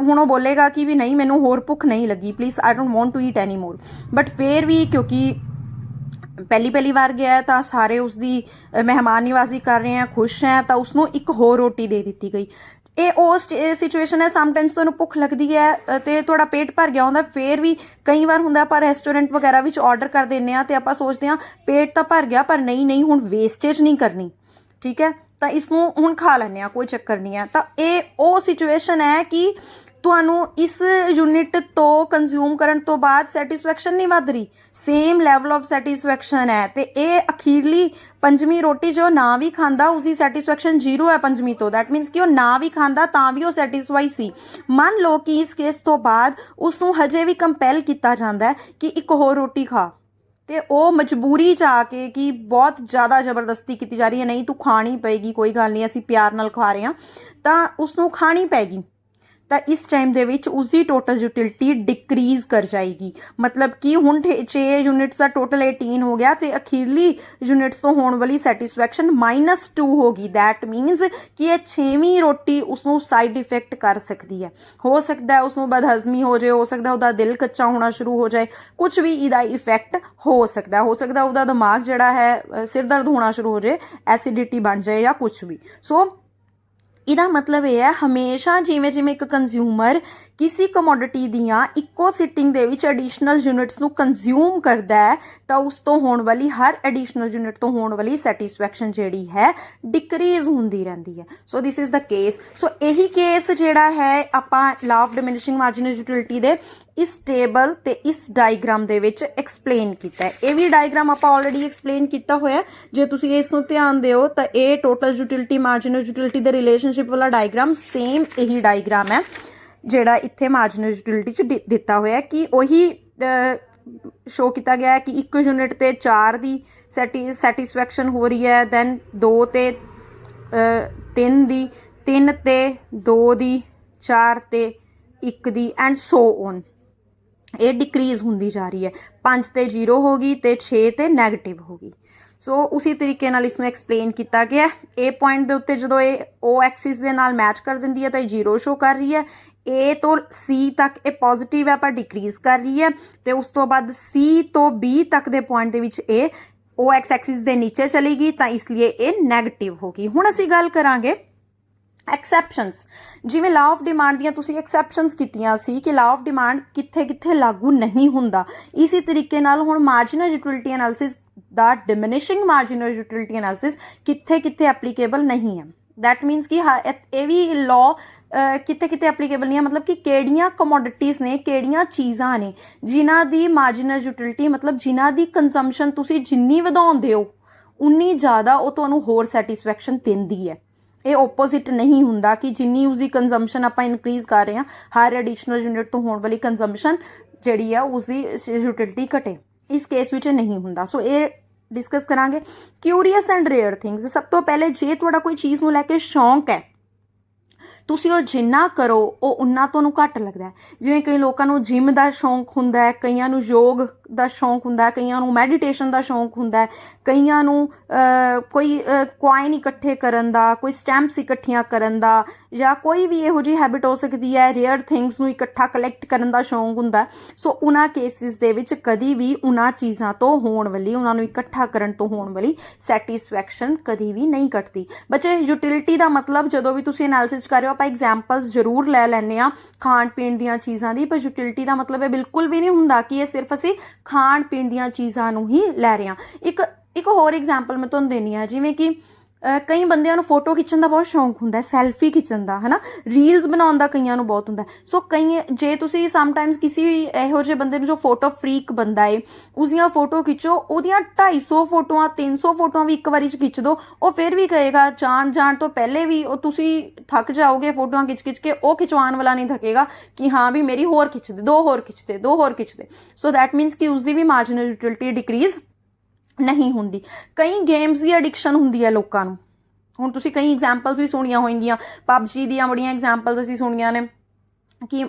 ਹੁਣ ਉਹ ਬੋਲੇਗਾ ਕਿ ਵੀ ਨਹੀਂ ਮੈਨੂੰ ਹੋਰ ਭੁੱਖ ਨਹੀਂ ਲੱਗੀ, please I don't want to eat any more, but ਫਿਰ ਵੀ ਕਿਉਂਕਿ ਪਹਿਲੀ ਵਾਰ ਗਿਆ ਹੈ ਤਾਂ ਸਾਰੇ ਉਸਦੀ ਮਹਿਮਾਨ ਨਿਵਾਜ਼ੀ ਕਰ ਰਹੇ ਹੈ, ਖੁਸ਼ ਹੈ, ਤਾਂ ਉਸਨੂੰ ਇੱਕ ਹੋਰ ਰੋਟੀ ਦੇ ਦਿੱਤੀ ਗਈ। ਇਹ ਉਹ ਸਿਚੁਏਸ਼ਨ ਹੈ, ਸਮਟਾਈਮਸ ਤੁਹਾਨੂੰ ਭੁੱਖ ਲੱਗਦੀ ਹੈ ਤੇ ਤੁਹਾਡਾ ਪੇਟ ਭਰ ਗਿਆ ਹੁੰਦਾ, ਫਿਰ ਵੀ ਕਈ ਵਾਰ ਹੁੰਦਾ ਆਪਾਂ ਰੈਸਟੋਰੈਂਟ ਵਗੈਰਾ ਵਿੱਚ ਆਰਡਰ ਕਰ ਦਿੰਦੇ ਹਾਂ ਤੇ ਆਪਾਂ ਸੋਚਦੇ ਹਾਂ ਪੇਟ ਤਾਂ ਭਰ ਗਿਆ ਪਰ ਨਹੀਂ ਹੁਣ ਵੇਸਟੇਜ ਨਹੀਂ ਕਰਨੀ, ਠੀਕ ਹੈ, ਤਾਂ ਇਸਨੂੰ ਹੁਣ ਖਾ ਲੈਂਦੇ ਹਾਂ, ਕੋਈ ਚੱਕਰ ਨਹੀਂ ਹੈ। ਤਾਂ ਇਹ ਉਹ ਸਿਚੁਏਸ਼ਨ ਹੈ ਕਿ ਤੁਹਾਨੂੰ ਇਸ ਯੂਨਿਟ ਤੋਂ ਕੰਜ਼ਿਊਮ ਕਰਨ ਤੋਂ ਬਾਅਦ ਸੈਟਿਸਫੈਕਸ਼ਨ ਨਹੀਂ ਵੱਧ ਰਹੀ, ਸੇਮ ਲੈਵਲ ਆਫ ਸੈਟਿਸਫੈਕਸ਼ਨ ਹੈ, ਤੇ ਇਹ ਅਖੀਰਲੀ ਪੰਜਵੀਂ ਰੋਟੀ ਜੋ ਨਾ ਵੀ ਖਾਂਦਾ ਉਸਦੀ ਸੈਟਿਸਫੈਕਸ਼ਨ 0 ਹੈ ਪੰਜਵੀਂ ਤੋਂ, ਦੈਟ ਮੀਨਸ ਕਿ ਉਹ ਨਾ ਵੀ ਖਾਂਦਾ ਤਾਂ ਵੀ ਉਹ ਸੈਟਿਸਫਾਈ ਸੀ। ਮੰਨ ਲਓ ਕਿ ਇਸ ਕੇਸ ਤੋਂ ਬਾਅਦ ਉਸ ਨੂੰ ਹਜੇ ਵੀ ਕੰਪੈਲ ਕੀਤਾ ਜਾਂਦਾ ਹੈ ਕਿ ਇੱਕ ਹੋਰ ਰੋਟੀ ਖਾ, ਤੇ ਉਹ ਮਜਬੂਰੀ ਚ ਆ ਕੇ ਕਿ ਬਹੁਤ ਜ਼ਿਆਦਾ ਜ਼ਬਰਦਸਤੀ ਕੀਤੀ ਜਾ ਰਹੀ ਹੈ, ਨਹੀਂ ਤੂੰ ਖਾਣੀ ਪਏਗੀ, ਕੋਈ ਗੱਲ ਨਹੀਂ ਅਸੀਂ ਪਿਆਰ ਨਾਲ ਖਾ ਰਹੇ ਹਾਂ, ਤਾਂ ਉਸਨੂੰ ਖਾਣੀ ਪੈਗੀ, ਤਾਂ ਇਸ ਟਾਈਮ ਦੇ ਵਿੱਚ ਉਸਦੀ ਟੋਟਲ ਯੂਟਿਲਿਟੀ ਡਿਕਰੀਜ਼ ਕਰ ਜਾਏਗੀ। ਮਤਲਬ ਕਿ ਹੁਣ 6 ਯੂਨਿਟਸ ਦਾ ਟੋਟਲ 18 ਹੋ ਗਿਆ ਤੇ ਅਖੀਰਲੀ ਯੂਨਿਟਸ ਤੋਂ ਹੋਣ ਵਾਲੀ ਸੈਟਿਸਫੈਕਸ਼ਨ -2 ਹੋਗੀ। ਦੈਟ ਮੀਨਸ ਕਿ ਇਹ 6ਵੀਂ ਰੋਟੀ ਉਸਨੂੰ ਸਾਈਡ ਇਫੈਕਟ ਕਰ ਸਕਦੀ ਹੈ, ਹੋ ਸਕਦਾ ਹੈ ਉਸਨੂੰ ਬਦਹਜ਼ਮੀ ਹੋ ਜਾਏ, ਹੋ ਸਕਦਾ ਉਹਦਾ ਦਿਲ ਕੱਚਾ ਹੋਣਾ ਸ਼ੁਰੂ ਹੋ ਜਾਏ, ਕੁਝ ਵੀ ਇਹਦਾ ਇਫੈਕਟ ਹੋ ਸਕਦਾ ਉਹਦਾ ਦਿਮਾਗ ਜਿਹੜਾ ਹੈ ਸਿਰ ਦਰਦ ਹੋਣਾ ਸ਼ੁਰੂ ਹੋ ਜਾਏ, ਐਸਿਡਿਟੀ ਬਣ ਜਾਏ ਜਾਂ ਕੁਝ ਵੀ। ਸੋ ਇਹਦਾ ਮਤਲਬ ਇਹ ਹੈ ਹਮੇਸ਼ਾ ਜਿਵੇਂ ਇੱਕ ਕੰਜ਼ਿਊਮਰ ਕਿਸੇ ਕਮੋਡਿਟੀ ਦੀਆਂ ਇੱਕੋ ਸਿਟਿੰਗ ਦੇ ਵਿੱਚ ਐਡੀਸ਼ਨਲ ਯੂਨਿਟਸ ਨੂੰ ਕੰਜ਼ਿਊਮ ਕਰਦਾ ਹੈ ਤਾਂ ਉਸ ਤੋਂ ਹੋਣ ਵਾਲੀ ਹਰ ਐਡੀਸ਼ਨਲ ਯੂਨਿਟ ਤੋਂ ਹੋਣ ਵਾਲੀ ਸੈਟਿਸਫੈਕਸ਼ਨ ਜਿਹੜੀ ਹੈ ਡਿਕਰੀਜ਼ ਹੁੰਦੀ ਰਹਿੰਦੀ ਹੈ। ਸੋ ਦਿਸ ਇਜ਼ ਦਾ ਕੇਸ। ਸੋ ਇਹੀ ਕੇਸ ਜਿਹੜਾ ਹੈ ਆਪਾਂ ਲਾ ਆਫ ਡਿਮਿਨਿਸ਼ਿੰਗ ਮਾਰਜਨਲ ਯੂਟਿਲਿਟੀ ਦੇ ਇਸ ਟੇਬਲ ਤੇ ਇਸ ਡਾਇਗ੍ਰਾਮ ਦੇ ਵਿੱਚ ਐਕਸਪਲੇਨ ਕੀਤਾ ਹੈ। ਇਹ ਵੀ ਡਾਇਗ੍ਰਾਮ ਆਪਾਂ ਆਲਰੇਡੀ ਐਕਸਪਲੇਨ ਕੀਤਾ ਹੋਇਆ, ਜੇ ਤੁਸੀਂ ਇਸ ਨੂੰ ਧਿਆਨ ਦਿਓ ਤਾਂ ਇਹ ਟੋਟਲ ਯੂਟਿਲਿਟੀ ਮਾਰਜਨਲ ਯੂਟਿਲਿਟੀ ਦੇ ਰਿਲੇਸ਼ਨਸ਼ਿਪ ਵਾਲਾ ਡਾਇਗ੍ਰਾਮ ਸੇਮ ਇਹੀ ਡਾਇਗ੍ਰਾਮ ਹੈ ਜਿਹੜਾ ਇੱਥੇ ਮਾਰਜਨਲ ਯੂਟਿਲਿਟੀ 'ਚ ਦਿੱਤਾ ਹੋਇਆ, ਕਿ ਉਹੀ ਸ਼ੋ ਕੀਤਾ ਗਿਆ ਹੈ ਕਿ ਇੱਕ ਯੂਨਿਟ ਤੇ 4 ਦੀ ਸੈਟਿਸਫੈਕਸ਼ਨ ਹੋ ਰਹੀ ਹੈ, ਦੈਨ 2 ਤੇ 3 ਦੀ, 3 ਤੇ 2 ਦੀ, 4 ਤੇ 1 ਦੀ ਐਂਡ ਸੋ ਔਨ। ਇਹ ਡਿਕਰੀਜ਼ ਹੁੰਦੀ ਜਾ ਰਹੀ ਹੈ, 5 ਤੇ 0 ਹੋ ਗਈ ਤੇ 6 ਤੇ ਨੈਗੇਟਿਵ ਹੋ ਗਈ। ਸੋ ਉਸੇ ਤਰੀਕੇ ਨਾਲ ਇਸਨੂੰ ਐਕਸਪਲੇਨ ਕੀਤਾ ਗਿਆ। ਇਹ ਪੁਆਇੰਟ ਦੇ ਉੱਤੇ ਜਦੋਂ ਇਹ O ਐਕਸਿਸ ਦੇ ਨਾਲ ਮੈਚ ਕਰ ਦਿੰਦੀ ਹੈ ਤਾਂ ਇਹ 0 ਸ਼ੋ ਕਰ ਰਹੀ ਹੈ। A ਤੋਂ C ਤੱਕ ਇਹ ਪੋਜ਼ਿਟਿਵ ਹੈ ਪਰ ਡਿਕਰੀਜ਼ ਕਰ ਰਹੀ ਹੈ, ਤੇ ਉਸ ਤੋਂ ਬਾਅਦ C ਤੋਂ B ਤੱਕ ਦੇ ਪੁਆਇੰਟ ਦੇ ਵਿੱਚ ਇਹ O ਐਕਸਿਸ ਦੇ ਨੀਚੇ ਚਲੀ ਗਈ ਤਾਂ ਇਸ ਲਈ ਇਹ ਨੈਗੇਟਿਵ ਹੋ ਗਈ। ਹੁਣ ਅਸੀਂ ਗੱਲ ਕਰਾਂਗੇ ਐਕਸੈਪਸ਼ਨਸ। ਜਿਵੇਂ ਲਾ ਆਫ ਡਿਮਾਂਡ ਦੀਆਂ ਤੁਸੀਂ ਐਕਸੈਪਸ਼ਨਸ ਕੀਤੀਆਂ ਸੀ ਕਿ ਲਾ ਆਫ ਡਿਮਾਂਡ ਕਿੱਥੇ ਲਾਗੂ ਨਹੀਂ ਹੁੰਦਾ, ਇਸੇ ਤਰੀਕੇ ਨਾਲ ਹੁਣ ਮਾਰਜਨਲ ਯੂਟਿਲਿਟੀ ਐਨਾਲਿਸਿਸ ਦਾ ਡਿਮਿਨਿਸ਼ਿੰਗ ਮਾਰਜਨਲ ਯੂਟਿਲਿਟੀ ਐਨਾਲਿਸਿਸ ਕਿੱਥੇ ਐਪਲੀਕੇਬਲ ਨਹੀਂ ਹੈ। ਦੈਟ ਮੀਨਸ ਕਿ ਇਹ ਵੀ ਲਾਅ ਕਿੱਥੇ ਐਪਲੀਕੇਬਲ ਨਹੀਂ ਹੈ, ਮਤਲਬ ਕਿ ਕਿਹੜੀਆਂ ਕਮੋਡਿਟੀਜ਼ ਨੇ, ਕਿਹੜੀਆਂ ਚੀਜ਼ਾਂ ਨੇ ਜਿਨ੍ਹਾਂ ਦੀ ਮਾਰਜਨਲ ਯੂਟਿਲਿਟੀ ਮਤਲਬ ਜਿਨ੍ਹਾਂ ਦੀ ਕੰਜ਼ੰਪਸ਼ਨ ਤੁਸੀਂ ਜਿੰਨੀ ਵਧਾਉਂਦੇ ਹੋ ਉਨੀ ਜ਼ਿਆਦਾ ਉਹ ਤੁਹਾਨੂੰ ਹੋਰ ਸੈਟਿਸਫੈਕਸ਼ਨ ਦਿੰਦੀ ਹੈ। ਇਹ ਓਪੋਜ਼ਿਟ ਨਹੀਂ ਹੁੰਦਾ ਕਿ ਜਿੰਨੀ ਉਸਦੀ ਕੰਜ਼ੰਪਸ਼ਨ ਆਪਾਂ ਇਨਕਰੀਜ਼ ਕਰ ਰਹੇ ਹਾਂ ਹਰ ਐਡੀਸ਼ਨਲ ਯੂਨਿਟ ਤੋਂ ਹੋਣ ਵਾਲੀ ਕੰਜ਼ੰਪਸ਼ਨ ਜਿਹੜੀ ਆ ਉਸਦੀ ਯੂਟਿਲਿਟੀ ਘਟੇ, ਇਸ ਕੇਸ ਵਿੱਚ ਨਹੀਂ ਹੁੰਦਾ। ਸੋ ਇਹ ਡਿਸਕਸ ਕਰਾਂਗੇ। Curious and rare things. ਸਭ ਤੋਂ ਪਹਿਲੇ ਜੇ ਤੁਹਾਡਾ ਕੋਈ ਚੀਜ਼ ਨੂੰ ਲੈ ਕੇ ਸ਼ੌਂਕ ਹੈ ਤੁਸੀਂ ਉਹ ਜਿੰਨਾ ਕਰੋ ਉਹ ਉਨਾ ਤੁਹਾਨੂੰ ਘੱਟ ਲੱਗਦਾ ਹੈ। ਜਿਵੇਂ ਕਈ ਲੋਕਾਂ ਨੂੰ ਜਿਮ ਦਾ ਸ਼ੌਂਕ ਹੁੰਦਾ ਹੈ, ਕਈਆਂ ਨੂੰ ਯੋਗ ਦਾ ਸ਼ੌਂਕ ਹੁੰਦਾ ਹੈ, ਕਈਆਂ ਨੂੰ ਮੈਡੀਟੇਸ਼ਨ ਦਾ ਸ਼ੌਂਕ ਹੁੰਦਾ ਹੈ, ਕਈਆਂ ਨੂੰ ਕੋਈ ਕੁਆਇਨ ਇਕੱਠੇ ਕਰਨ ਦਾ, ਕੋਈ ਸਟੈਂਪਸ ਇਕੱਠੀਆਂ ਕਰਨ ਦਾ, ਜਾਂ ਕੋਈ ਵੀ ਇਹੋ ਜਿਹੀ ਹੈਬਿਟ ਹੋ ਸਕਦੀ ਹੈ ਰੇਅਰ ਥਿੰਗਸ ਨੂੰ ਇਕੱਠਾ ਕਲੈਕਟ ਕਰਨ ਦਾ ਸ਼ੌਂਕ ਹੁੰਦਾ। ਸੋ ਉਹਨਾਂ ਕੇਸਿਸ ਦੇ ਵਿੱਚ ਕਦੀ ਵੀ ਉਹਨਾਂ ਚੀਜ਼ਾਂ ਤੋਂ ਹੋਣ ਵਾਲੀ, ਉਹਨਾਂ ਨੂੰ ਇਕੱਠਾ ਕਰਨ ਤੋਂ ਹੋਣ ਵਾਲੀ ਸੈਟਿਸਫੈਕਸ਼ਨ ਕਦੀ ਵੀ ਨਹੀਂ ਘਟਦੀ। ਬੱਚੇ ਯੂਟਿਲਿਟੀ ਦਾ ਮਤਲਬ ਜਦੋਂ ਵੀ ਤੁਸੀਂ ਐਨਾਲਿਸਿਸ ਕਰ ਰਹੇ ਹੋ, ਆਪਾਂ ਐਗਜ਼ਾਮਪਲਸ ਜ਼ਰੂਰ ਲੈ ਲੈਂਦੇ ਹਾਂ ਖਾਣ ਪੀਣ ਦੀਆਂ ਚੀਜ਼ਾਂ ਦੀ, ਪਰ ਯੂਟਿਲਿਟੀ ਦਾ ਮਤਲਬ ਇਹ ਬਿਲਕੁਲ ਵੀ ਨਹੀਂ ਹੁੰਦਾ ਕਿ ਇਹ ਸਿਰਫ ਅਸੀਂ ਖਾਣ ਪੀਣ ਦੀਆਂ ਚੀਜ਼ਾਂ ਨੂੰ ਹੀ ਲੈ ਰਹੇ ਹਾਂ। ਇੱਕ ਹੋਰ ਐਗਜ਼ਾਮਪਲ ਮੈਂ ਤੁਹਾਨੂੰ ਦੇਣੀ ਆ, ਜਿਵੇਂ ਕਿ ਕਈ ਬੰਦਿਆਂ ਨੂੰ ਫੋਟੋ ਖਿੱਚਣ ਦਾ ਬਹੁਤ ਸ਼ੌਂਕ ਹੁੰਦਾ, ਸੈਲਫੀ ਖਿੱਚਣ ਦਾ, ਹੈ ਨਾ, ਰੀਲਸ ਬਣਾਉਣ ਦਾ ਕਈਆਂ ਨੂੰ ਬਹੁਤ ਹੁੰਦਾ। ਸੋ ਜੇ ਤੁਸੀਂ ਸਮਟਾਈਮਸ ਕਿਸੇ ਇਹੋ ਜਿਹੇ ਬੰਦੇ ਨੂੰ ਜੋ ਫੋਟੋ ਫਰੀਕ ਬੰਦਾ ਏ, ਉਸਦੀਆਂ ਫੋਟੋ ਖਿੱਚੋ, ਉਹਦੀਆਂ 250 ਫੋਟੋਆਂ 300 ਫੋਟੋਆਂ ਵੀ ਇੱਕ ਵਾਰੀ 'ਚ ਖਿੱਚ ਦੋ, ਉਹ ਫਿਰ ਵੀ ਕਹੇਗਾ, ਜਾਣ ਤੋਂ ਪਹਿਲੇ ਵੀ ਉਹ ਤੁਸੀਂ ਥੱਕ ਜਾਓਗੇ ਫੋਟੋਆਂ ਖਿੱਚ ਕੇ, ਉਹ ਖਿਚਵਾਉਣ ਵਾਲਾ ਨਹੀਂ ਥਕੇਗਾ ਕਿ ਹਾਂ ਵੀ ਮੇਰੀ ਹੋਰ ਖਿੱਚ ਦੇ, ਦੋ ਹੋਰ ਖਿੱਚ ਦੇ। ਸੋ ਦੈਟ ਮੀਨਸ ਕਿ ਉਸਦੀ ਵੀ ਮਾਰਜਨਲ ਯੂਟਿਲਿਟੀ ਡਿਕਰੀਜ਼ ਨਹੀਂ ਹੁੰਦੀ। ਕਈ ਗੇਮਸ ਦੀ ਐਡਿਕਸ਼ਨ ਹੁੰਦੀ ਹੈ ਲੋਕਾਂ ਨੂੰ। ਹੁਣ ਤੁਸੀਂ ਕਈ ਐਗਜ਼ਾਮਪਲਸ ਵੀ ਸੁਣੀਆਂ ਹੋਣਗੀਆਂ, ਪਬਜੀ ਦੀਆਂ ਬੜੀਆਂ ਐਗਜ਼ਾਮਪਲਸ ਅਸੀਂ ਸੁਣੀਆਂ ਨੇ ਕਿ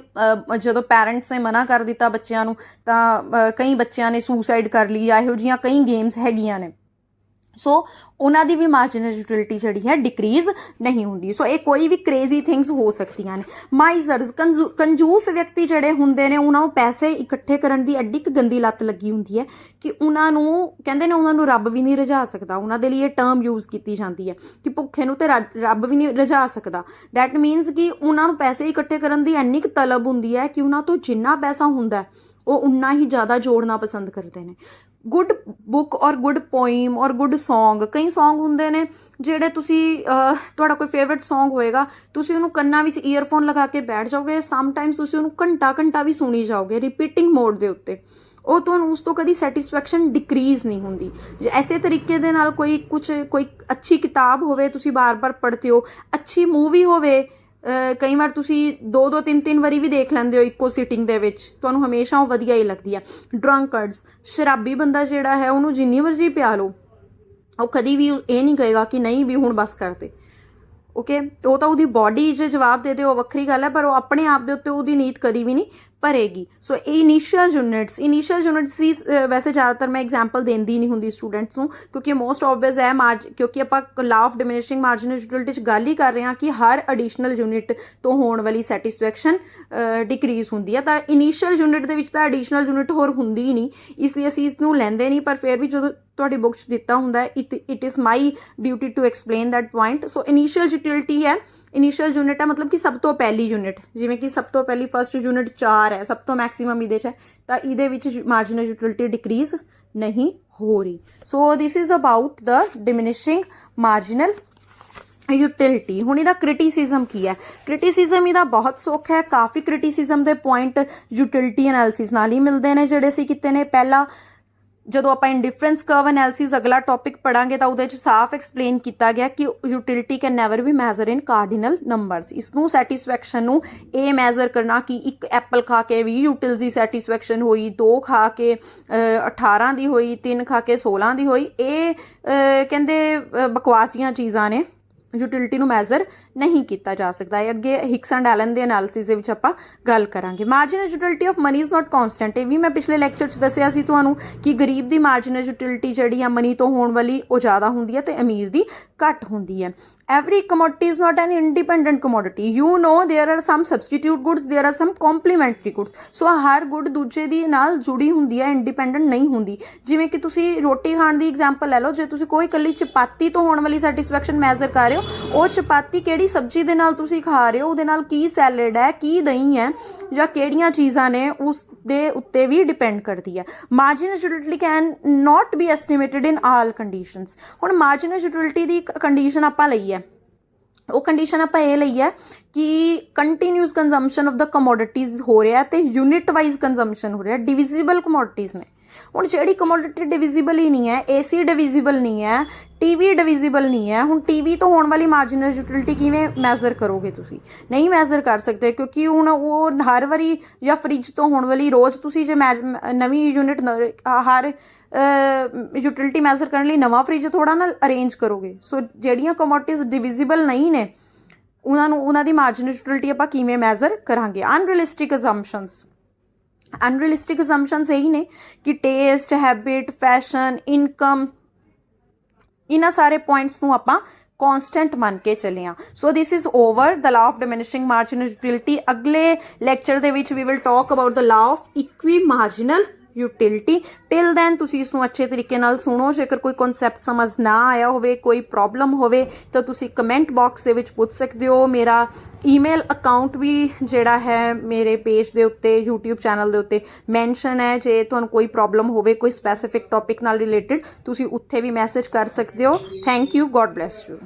ਜਦੋਂ ਪੈਰੈਂਟਸ ਨੇ ਮਨਾ ਕਰ ਦਿੱਤਾ ਬੱਚਿਆਂ ਨੂੰ, ਤਾਂ ਕਈ ਬੱਚਿਆਂ ਨੇ ਸੁਸਾਈਡ ਕਰ ਲਈ, ਜਾਂ ਇਹੋ ਜਿਹੀਆਂ ਕਈ ਗੇਮਸ ਹੈਗੀਆਂ ਨੇ। ਸੋ ਉਹਨਾਂ ਦੀ ਵੀ ਮਾਰਜਨਲ ਯੂਟਿਲਿਟੀ ਜਿਹੜੀ ਹੈ ਡਿਕਰੀਜ਼ ਨਹੀਂ ਹੁੰਦੀ। ਸੋ ਇਹ ਕੋਈ ਵੀ ਕ੍ਰੇਜ਼ੀ ਥਿੰਗਸ ਹੋ ਸਕਦੀਆਂ ਨੇ। ਮਾਈਜ਼ਰਸ, ਕੰਜੂਸ ਵਿਅਕਤੀ ਜਿਹੜੇ ਹੁੰਦੇ ਨੇ, ਉਹਨਾਂ ਨੂੰ ਪੈਸੇ ਇਕੱਠੇ ਕਰਨ ਦੀ ਐਡੀ ਕੁ ਗੰਦੀ ਲੱਤ ਲੱਗੀ ਹੁੰਦੀ ਹੈ ਕਿ ਉਹਨਾਂ ਨੂੰ ਕਹਿੰਦੇ ਨੇ ਉਹਨਾਂ ਨੂੰ ਰੱਬ ਵੀ ਨਹੀਂ ਰਜਾ ਸਕਦਾ। ਉਹਨਾਂ ਦੇ ਲਈ ਇਹ ਟਰਮ ਯੂਜ਼ ਕੀਤੀ ਜਾਂਦੀ ਹੈ ਕਿ ਭੁੱਖੇ ਨੂੰ ਤੇ ਰੱਬ ਵੀ ਨਹੀਂ ਰਜਾ ਸਕਦਾ। ਦੈਟ ਮੀਨਸ ਕਿ ਉਹਨਾਂ ਨੂੰ ਪੈਸੇ ਇਕੱਠੇ ਕਰਨ ਦੀ ਇੰਨੀ ਕੁ ਤਲਬ ਹੁੰਦੀ ਹੈ ਕਿ ਉਹਨਾਂ ਤੋਂ ਜਿੰਨਾ ਪੈਸਾ ਹੁੰਦਾ ਉਹ ਉਨਾ ਹੀ ਜ਼ਿਆਦਾ ਜੋੜਨਾ ਪਸੰਦ ਕਰਦੇ ਨੇ। ਗੁੱਡ ਬੁੱਕ ਔਰ ਗੁੱਡ ਪੋਇਮ ਔਰ ਗੁੱਡ ਸੌਂਗ, ਕਈ ਸੌਂਗ ਹੁੰਦੇ ਨੇ ਜਿਹੜੇ ਤੁਸੀਂ ਤੁਹਾਡਾ ਕੋਈ ਫੇਵਰਟ ਸੌਂਗ ਹੋਏਗਾ, ਤੁਸੀਂ ਉਹਨੂੰ ਕੰਨਾਂ ਵਿੱਚ ਈਅਰਫੋਨ ਲਗਾ ਕੇ ਬੈਠ ਜਾਓਗੇ, ਸਮਟਾਈਮਸ ਤੁਸੀਂ ਉਹਨੂੰ ਘੰਟਾ ਵੀ ਸੁਣੀ ਜਾਓਗੇ ਰਿਪੀਟਿੰਗ ਮੋਡ ਦੇ ਉੱਤੇ, ਉਹ ਤੁਹਾਨੂੰ ਉਸ ਤੋਂ ਕਦੀ ਸੈਟਿਸਫੈਕਸ਼ਨ ਡਿਕਰੀਜ਼ ਨਹੀਂ ਹੁੰਦੀ। ਐਸੇ ਤਰੀਕੇ ਦੇ ਨਾਲ ਕੋਈ ਅੱਛੀ ਕਿਤਾਬ ਹੋਵੇ, ਤੁਸੀਂ ਬਾਰ-ਬਾਰ ਪੜ੍ਹਦੇ ਹੋ, ਅੱਛੀ ਮੂਵੀ ਹੋਵੇ, ਕਈ ਵਾਰ ਤੁਸੀਂ 2-3 ਵਾਰੀ ਵੀ ਦੇਖ ਲੈਂਦੇ ਹੋ ਇੱਕੋ ਸਿਟਿੰਗ ਦੇ ਵਿੱਚ, ਤੁਹਾਨੂੰ ਹਮੇਸ਼ਾ ਉਹ ਵਧੀਆ ਹੀ ਲੱਗਦੀ ਹੈ। ਡਰੰਕਰਡਸ, ਸ਼ਰਾਬੀ ਬੰਦਾ ਜਿਹੜਾ ਹੈ, ਉਹਨੂੰ ਜਿੰਨੀ ਮਰਜ਼ੀ ਪਿਆ ਲਓ, ਉਹ ਕਦੀ ਵੀ ਇਹ ਨਹੀਂ ਕਹੇਗਾ ਕਿ ਨਹੀਂ ਵੀ ਹੁਣ ਬਸ ਕਰ ਦੇ। ਓਕੇ, ਉਹ ਤਾਂ ਉਹਦੀ ਬੋਡੀ 'ਚ ਜਵਾਬ ਦੇ ਉਹ ਵੱਖਰੀ ਗੱਲ ਹੈ, ਪਰ ਉਹ ਆਪਣੇ ਆਪ ਦੇ ਉੱਤੇ ਉਹਦੀ ਨੀਤ ਕਦੀ ਵੀ ਨਹੀਂ ਭਰੇਗੀ। ਸੋ ਇਹ ਇਨੀਸ਼ੀਅਲ ਯੂਨਿਟਸ ਦੀ ਵੈਸੇ ਜ਼ਿਆਦਾਤਰ ਮੈਂ ਐਗਜ਼ਾਮਪਲ ਦਿੰਦੀ ਨਹੀਂ ਹੁੰਦੀ ਸਟੂਡੈਂਟਸ ਨੂੰ, ਕਿਉਂਕਿ ਮੋਸਟ ਓਬਵੀਅਸ ਹੈ ਕਿਉਂਕਿ ਆਪਾਂ ਲਾ ਆਫ ਡਿਮਿਨਿਸ਼ਿੰਗ ਮਾਰਜਨਲ ਯੂਟਿਲਿਟੀ 'ਚ ਗੱਲ ਹੀ ਕਰ ਰਹੇ ਹਾਂ ਕਿ ਹਰ ਐਡੀਸ਼ਨਲ ਯੂਨਿਟ ਤੋਂ ਹੋਣ ਵਾਲੀ ਸੈਟਿਸਫੈਕਸ਼ਨ ਡਿਕਰੀਜ਼ ਹੁੰਦੀ ਹੈ। ਤਾਂ ਇਨੀਸ਼ੀਅਲ ਯੂਨਿਟ ਦੇ ਵਿੱਚ ਤਾਂ ਐਡੀਸ਼ਨਲ ਯੂਨਿਟ ਹੋਰ ਹੁੰਦੀ ਹੀ ਨਹੀਂ, ਇਸ ਲਈ ਅਸੀਂ ਇਸ ਨੂੰ ਲੈਂਦੇ ਨਹੀਂ। ਪਰ ਫਿਰ ਵੀ ਜਦੋਂ ਤੁਹਾਡੀ ਬੁੱਕ 'ਚ ਦਿੱਤਾ ਹੁੰਦਾ, it is my duty to explain that point. So initial utility ਹੈ, ਇਨੀਸ਼ੀਅਲ ਯੂਨਿਟ ਹੈ ਮਤਲਬ ਕਿ ਸਭ ਤੋਂ ਪਹਿਲੀ ਯੂਨਿਟ, ਜਿਵੇਂ ਕਿ ਸਭ ਤੋਂ ਪਹਿਲੀ ਫਸਟ ਯੂਨਿਟ 4 ਹੈ, ਸਭ ਤੋਂ ਮੈਕਸਿਮਮ ਇਹਦੇ 'ਚ ਹੈ, ਤਾਂ ਇਹਦੇ ਵਿੱਚ ਮਾਰਜਨਲ ਯੂਟਿਲਿਟੀ ਡਿਕਰੀਜ਼ ਨਹੀਂ ਹੋ ਰਹੀ। So this is about the diminishing marginal utility. ਹੁਣ ਇਹਦਾ ਕ੍ਰਿਟਿਸਿਜ਼ਮ ਕੀ ਹੈ? ਕ੍ਰਿਟਿਸਿਜ਼ਮ ਇਹਦਾ ਬਹੁਤ ਸੌਖਾ ਹੈ। ਕਾਫੀ ਕ੍ਰਿਟਿਸਿਜ਼ਮ ਦੇ ਪੁਆਇੰਟ ਯੂਟਿਲਿਟੀ ਐਨਾਲਿਸਿਸ ਨਾਲ ਹੀ ਮਿਲਦੇ ਨੇ, ਜਿਹੜੇ ਅਸੀਂ ਕੀਤੇ ਨੇ। ਪਹਿਲਾ, ਜਦੋਂ ਆਪਾਂ ਇੰਡਿਫਰੈਂਸ ਕਰਵ ਐਨਾਲਿਸਿਸ ਅਗਲਾ ਟੌਪਿਕ ਪੜਾਂਗੇ ਤਾਂ ਉਹਦੇ 'ਚ ਸਾਫ਼ ਐਕਸਪਲੇਨ ਕੀਤਾ ਗਿਆ ਕਿ utility can never B measure in ਕਾਰਡੀਨਲ numbers. ਇਸ ਨੂੰ ਸੈਟਿਸਫੈਕਸ਼ਨ ਨੂੰ ਇਹ ਮੈਜ਼ਰ ਕਰਨਾ ਕਿ ਇੱਕ ਐਪਲ ਖਾ ਕੇ 20 ਯੂਟਿਲਸ ਦੀ ਸੈਟਿਸਫੈਕਸ਼ਨ ਹੋਈ, 2 ਖਾ ਕੇ 18 ਦੀ ਹੋਈ, 3 ਖਾ ਕੇ 16 ਦੀ ਹੋਈ, ਇਹ ਕਹਿੰਦੇ ਬਕਵਾਸੀਆਂ ਚੀਜ਼ਾਂ ਨੇ, ਯੂਟਿਲਿਟੀ ਨੂੰ ਮੈਜ਼ਰ ਨਹੀਂ ਕੀਤਾ ਜਾ ਸਕਦਾ। ਇਹ ਅੱਗੇ ਹਿਕਸ ਐਂਡ ਐਲਨ ਦੇ ਐਨਾਲਿਸਿਸ ਦੇ ਵਿੱਚ ਆਪਾਂ ਗੱਲ ਕਰਾਂਗੇ। Marginal utility of money is not constant. ਇਹ ਵੀ ਮੈਂ ਪਿਛਲੇ ਲੈਕਚਰ 'ਚ ਦੱਸਿਆ ਸੀ ਤੁਹਾਨੂੰ ਕਿ ਗਰੀਬ ਦੀ ਮਾਰਜਨਲ ਯੂਟਿਲਿਟੀ ਜਿਹੜੀ ਆ ਮਨੀ ਤੋਂ ਹੋਣ ਵਾਲੀ ਉਹ ਜ਼ਿਆਦਾ ਹੁੰਦੀ ਹੈ ਤੇ ਅਮੀਰ ਦੀ ਘੱਟ ਹੁੰਦੀ ਹੈ। Every commodity is not an independent commodity. You know there are some substitute goods, there are some complementary goods. So Har good ਦੂਜੇ ਦੀ ਨਾਲ ਜੁੜੀ ਹੁੰਦੀ ਹੈ, ਇੰਡੀਪੈਂਡੈਂਟ ਨਹੀਂ ਹੁੰਦੀ। ਜਿਵੇਂ ਕਿ ਤੁਸੀਂ ਰੋਟੀ ਖਾਣ ਦੀ ਐਗਜ਼ਾਮਪਲ ਲੈ ਲਓ, ਜੇ ਤੁਸੀਂ ਕੋਈ ਇਕੱਲੀ ਚਪਾਤੀ ਤੋਂ ਹੋਣ ਵਾਲੀ ਸੈਟਿਸਫੈਕਸ਼ਨ ਮੈਜ਼ਰ ਕਰ ਰਹੇ ਹੋ, ਉਹ ਚਪਾਤੀ ਕਿਹੜੀ ਸਬਜ਼ੀ ਦੇ ਨਾਲ ਤੁਸੀਂ ਖਾ ਰਹੇ ਹੋ, ਉਹਦੇ ਨਾਲ ਕੀ ਸੈਲਡ ਹੈ, ਕੀ ਦਹੀਂ ਹੈ, ਜਾਂ ਕਿਹੜੀਆਂ ਚੀਜ਼ਾਂ ਨੇ, ਉਸ ਦੇ ਉੱਤੇ ਵੀ ਡਿਪੈਂਡ ਕਰਦੀ ਹੈ। Marginal utility can not be estimated in all conditions. ਹੁਣ ਮਾਰਜਨਲ ਯੂਟਿਲਿਟੀ ਦੀ ਕੰਡੀਸ਼ਨ ਆਪਾਂ ਲਈ ਹੈ, ਉਹ ਕੰਡੀਸ਼ਨ ਆਪਾਂ ਇਹ ਲਈ ਹੈ ਕਿ continuous consumption of the commodities ਹੋ ਰਿਹਾ ਤੇ ਯੂਨਿਟ ਵਾਈਜ਼ ਕੰਜ਼ੰਪਸ਼ਨ ਹੋ ਰਿਹਾ, ਡਿਵਿਜ਼ੀਬਲ ਕਮੋਡਿਟੀਜ਼ ਨੇ। ਹੁਣ ਜਿਹੜੀ ਕਮੋਡਿਟੀ ਡਿਵਿਜ਼ੀਬਲ ਹੀ ਨਹੀਂ ਹੈ, ਏਸੀ ਡਿਵਿਜ਼ੀਬਲ ਨਹੀਂ ਹੈ, ਟੀਵੀ ਡਿਵਿਜ਼ੀਬਲ ਨਹੀਂ ਹੈ, ਹੁਣ ਟੀਵੀ ਤੋਂ ਹੋਣ ਵਾਲੀ ਮਾਰਜਨਲ ਯੂਟਿਲਿਟੀ ਕਿਵੇਂ ਮੈਜ਼ਰ ਕਰੋਗੇ? ਤੁਸੀਂ ਨਹੀਂ ਮੈਜ਼ਰ ਕਰ ਸਕਦੇ, ਕਿਉਂਕਿ ਹੁਣ ਉਹ ਹਰ ਵਾਰੀ, ਜਾਂ ਫਰਿੱਜ ਤੋਂ ਹੋਣ ਵਾਲੀ ਰੋਜ਼ ਤੁਸੀਂ ਜੇ ਨਵੀਂ ਯੂਨਿਟ ਹਰ ਯੂਟਿਲਿਟੀ ਮੈਜ਼ਰ ਕਰਨ ਲਈ ਨਵਾਂ ਫਰਿੱਜ ਥੋੜਾ ਨਾ ਅਰੇਂਜ ਕਰੋਗੇ। ਸੋ ਜਿਹੜੀਆਂ ਕਮੋਡਿਟੀਜ਼ ਡਿਵਿਜ਼ੀਬਲ ਨਹੀਂ ਨੇ, ਉਹਨਾਂ ਦੀ ਮਾਰਜਨਲ ਯੂਟਿਲਿਟੀ ਆਪਾਂ ਕਿਵੇਂ ਮੈਜ਼ਰ ਕਰਾਂਗੇ? ਅਨਰੀਅਲਿਸਟਿਕ ਅਜ਼ੰਪਸ਼ਨਸ, ਅਨਰੀਅਲਿਸਟਿਕ ਅਸੰਪਸ਼ਨਸ ਇਹੀ ਨੇ ਕਿ ਟੇਸਟ, ਹੈਬਿਟ, ਫੈਸ਼ਨ, ਇਨਕਮ, ਇਹਨਾਂ ਸਾਰੇ ਪੁਆਇੰਟਸ ਨੂੰ ਆਪਾਂ ਕੌਨਸਟੈਂਟ ਮੰਨ ਕੇ ਚੱਲੇ ਹਾਂ। ਸੋ this is over the law of diminishing marginal utility. ਅਗਲੇ ਲੈਕਚਰ ਦੇ ਵਿੱਚ we will talk about the law of equi marginal utility. Till then ਤੁਸੀਂ ਇਸ ਨੂੰ ਅੱਛੇ ਤਰੀਕੇ ਨਾਲ ਸੁਣੋ। ਜੇਕਰ ਕੋਈ ਕਨਸੈਪਟ ਸਮਝ ਨਾ ਆਇਆ ਹੋਵੇ, ਕੋਈ ਪ੍ਰੋਬਲਮ ਹੋਵੇ, ਤਾਂ ਤੁਸੀਂ ਕਮੈਂਟ ਬਾਕਸ ਦੇ ਵਿੱਚ ਪੁੱਛ ਸਕਦੇ ਹੋ। ਮੇਰਾ ਈਮੇਲ ਅਕਾਊਂਟ ਵੀ ਜਿਹੜਾ ਹੈ ਮੇਰੇ ਪੇਜ ਦੇ ਉੱਤੇ, YouTube ਚੈਨਲ ਦੇ ਉੱਤੇ ਮੈਂਸ਼ਨ ਹੈ। ਜੇ ਤੁਹਾਨੂੰ ਕੋਈ ਪ੍ਰੋਬਲਮ ਹੋਵੇ ਕੋਈ ਸਪੈਸੀਫਿਕ ਟੌਪਿਕ ਨਾਲ ਰਿਲੇਟਡ, ਤੁਸੀਂ ਉੱਥੇ ਵੀ ਮੈਸੇਜ ਕਰ ਸਕਦੇ ਹੋ। Thank you, God bless you.